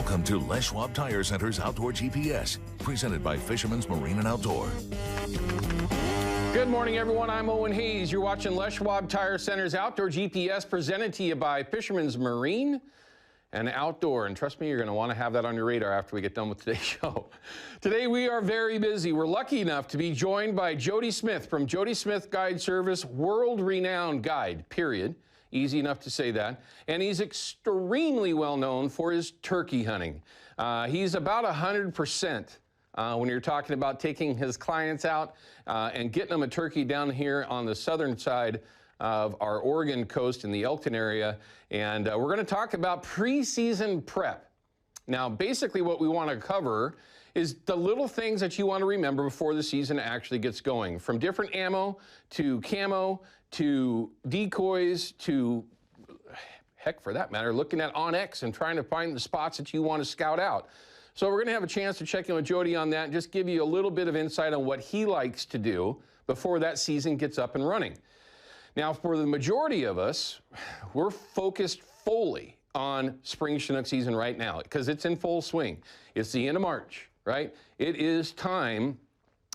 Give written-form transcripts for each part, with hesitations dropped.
Welcome to Les Schwab Tire Center's Outdoor GPS, presented by Fisherman's Marine and Outdoor. Good morning, everyone. I'm Owen Hayes. You're watching Les Schwab Tire Center's Outdoor GPS, presented to you by Fisherman's Marine and Outdoor. And trust me, you're going to want to have that on your radar after we get done with today's show. Today, we are very busy. We're lucky enough to be joined by Jody Smith from Jody Smith Guide Service, world-renowned guide, period. Easy enough to say that. And he's extremely well known for his turkey hunting. He's about 100% when you're talking about taking his clients out and getting them a turkey down here on the southern side of our Oregon coast in the Elkton area. And we're going to talk about preseason prep. Now, basically what we want to cover is the little things that you want to remember before the season actually gets going. From different ammo to camo to decoys to, heck, for that matter, looking at OnX and trying to find the spots that you want to scout out. So we're going to have a chance to check in with Jody on that and just give you a little bit of insight on what he likes to do before that season gets up and running. Now, for the majority of us, we're focused fully on spring Chinook season right now because it's in full swing. It's the end of March, right? It is time.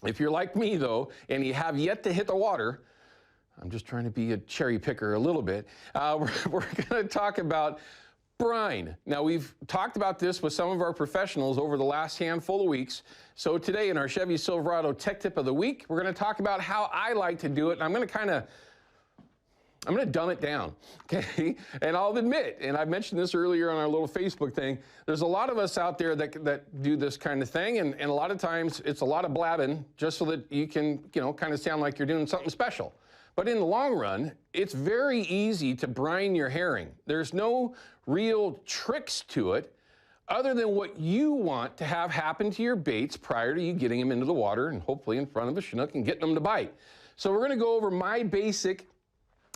If you're like me, though, and you have yet to hit the water, I'm just trying to be a cherry picker a little bit. We're going to talk about brine. Now, we've talked about this with some of our professionals over the last handful of weeks. So today in our Chevy Silverado Tech Tip of the Week, we're going to talk about how I like to do it. And I'm going to dumb it down, okay? And I'll admit, and I mentioned this earlier on our little Facebook thing, there's a lot of us out there that do this kind of thing, and a lot of times it's a lot of blabbing just so that you can, kind of sound like you're doing something special. But in the long run, it's very easy to brine your herring. There's no real tricks to it other than what you want to have happen to your baits prior to you getting them into the water and hopefully in front of a Chinook and getting them to bite. So we're going to go over my basic,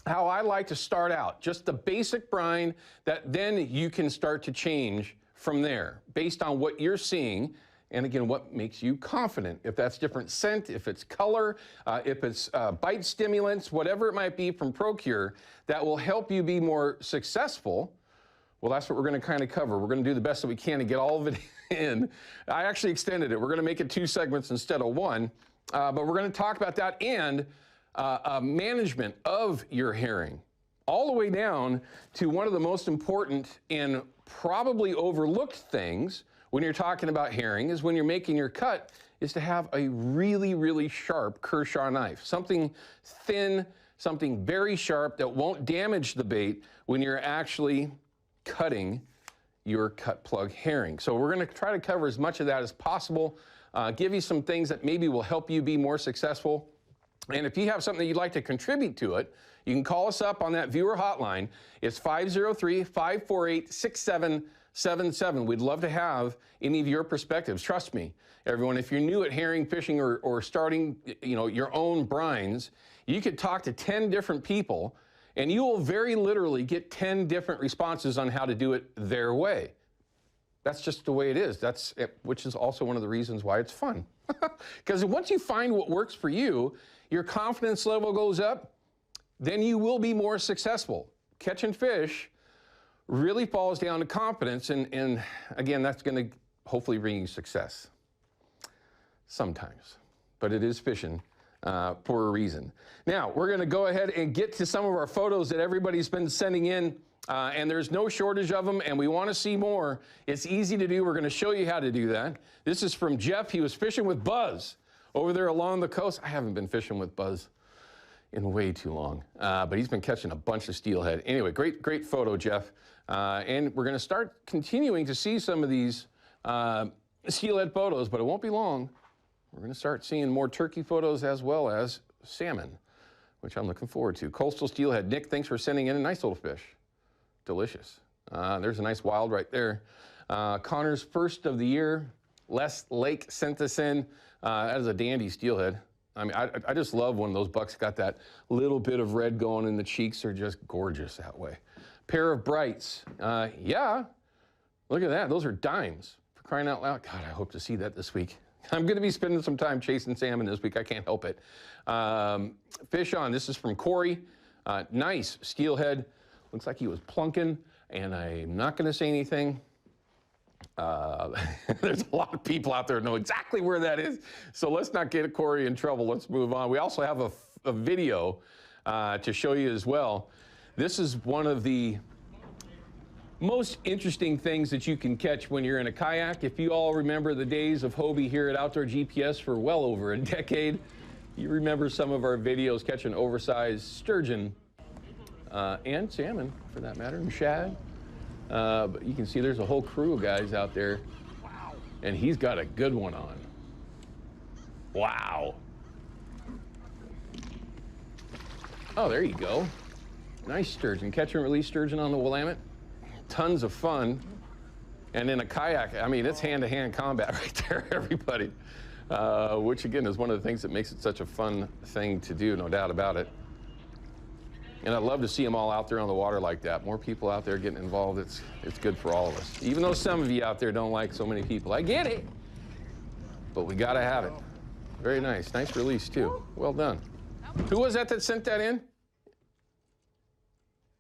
how I like to start out, just the basic brine that then you can start to change from there based on what you're seeing. And again, what makes you confident, if that's different scent, if it's color, if it's bite stimulants, whatever it might be from Procure, that will help you be more successful. Well, that's what we're going to kind of cover. We're going to do the best that we can to get all of it in. I actually extended it. We're going to make it 2 segments instead of 1. But we're going to talk about that and management of your herring, all the way down to one of the most important and probably overlooked things when you're talking about herring is when you're making your cut is to have a really, really sharp Kershaw knife. Something thin, something very sharp that won't damage the bait when you're actually cutting your cut plug herring. So we're going to try to cover as much of that as possible, give you some things that maybe will help you be more successful. And if you have something that you'd like to contribute to it, you can call us up on that viewer hotline. It's 503-548-6777. We'd love to have any of your perspectives. Trust me, everyone, if you're new at herring fishing or starting, your own brines, you could talk to 10 different people and you will very literally get 10 different responses on how to do it their way. That's just the way it is. Which is also one of the reasons why it's fun. Because once you find what works for you, your confidence level goes up, then you will be more successful. Catching fish really falls down to confidence, and again, that's going to hopefully bring you success. Sometimes, but it is fishing for a reason. Now, we're going to go ahead and get to some of our photos that everybody's been sending in, and there's no shortage of them, and we want to see more. It's easy to do. We're going to show you how to do that. This is from Jeff. He was fishing with Buzz over there along the coast. I haven't been fishing with Buzz in way too long, but he's been catching a bunch of steelhead. Anyway, great photo, Jeff. And we're going to start continuing to see some of these steelhead photos, but it won't be long. We're going to start seeing more turkey photos as well as salmon, which I'm looking forward to. Coastal steelhead. Nick, thanks for sending in a nice little fish. Delicious. There's a nice wild right there. Connor's first of the year. Les Lake sent this in. That is a dandy steelhead. I mean, I just love when those bucks got that little bit of red going in the cheeks. They're just gorgeous that way. Pair of brights. Yeah, look at that. Those are dimes, for crying out loud. God, I hope to see that this week. I'm going to be spending some time chasing salmon this week. I can't help it. Fish on. This is from Corey. Nice steelhead. Looks like he was plunking, and I'm not going to say anything There's a lot of people out there who know exactly where that is. So let's not get Corey in trouble. Let's move on. We also have a video to show you as well. This is one of the most interesting things that you can catch when you're in a kayak. If you all remember the days of Hobie here at Outdoor GPS for well over a decade, you remember some of our videos catching oversized sturgeon and salmon, for that matter, and shad. But you can see there's a whole crew of guys out there, and he's got a good one on. Wow. Oh, there you go. Nice sturgeon. Catch and release sturgeon on the Willamette. Tons of fun. And in a kayak, I mean, it's hand-to-hand combat right there, everybody. Which, again, is one of the things that makes it such a fun thing to do, no doubt about it. And I'd love to see them all out there on the water like that. More people out there getting involved, it's good for all of us. Even though some of you out there don't like so many people. I get it. But we got to have it. Very nice. Nice release, too. Well done. Who was that sent that in?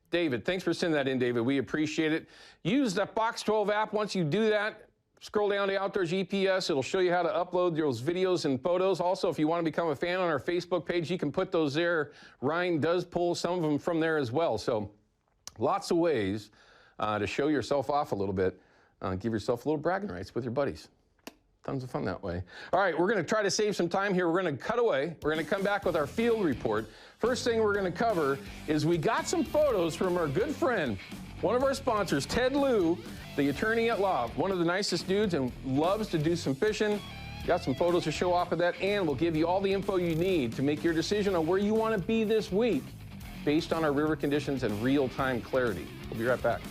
David. Thanks for sending that in, David. We appreciate it. Use that Box 12 app. Once you do that, scroll down to Outdoor GPS. It'll show you how to upload those videos and photos. Also, if you want to become a fan on our Facebook page, you can put those there. Ryan does pull some of them from there as well. So lots of ways to show yourself off a little bit. Give yourself a little bragging rights with your buddies. Tons of fun that way. All right, we're going to try to save some time here. We're going to cut away. We're going to come back with our field report. First thing we're going to cover is we got some photos from our good friend, one of our sponsors, Ted Lieu, the attorney at law, one of the nicest dudes and loves to do some fishing. Got some photos to show off of that, and we'll give you all the info you need to make your decision on where you want to be this week based on our river conditions and real-time clarity. We'll be right back.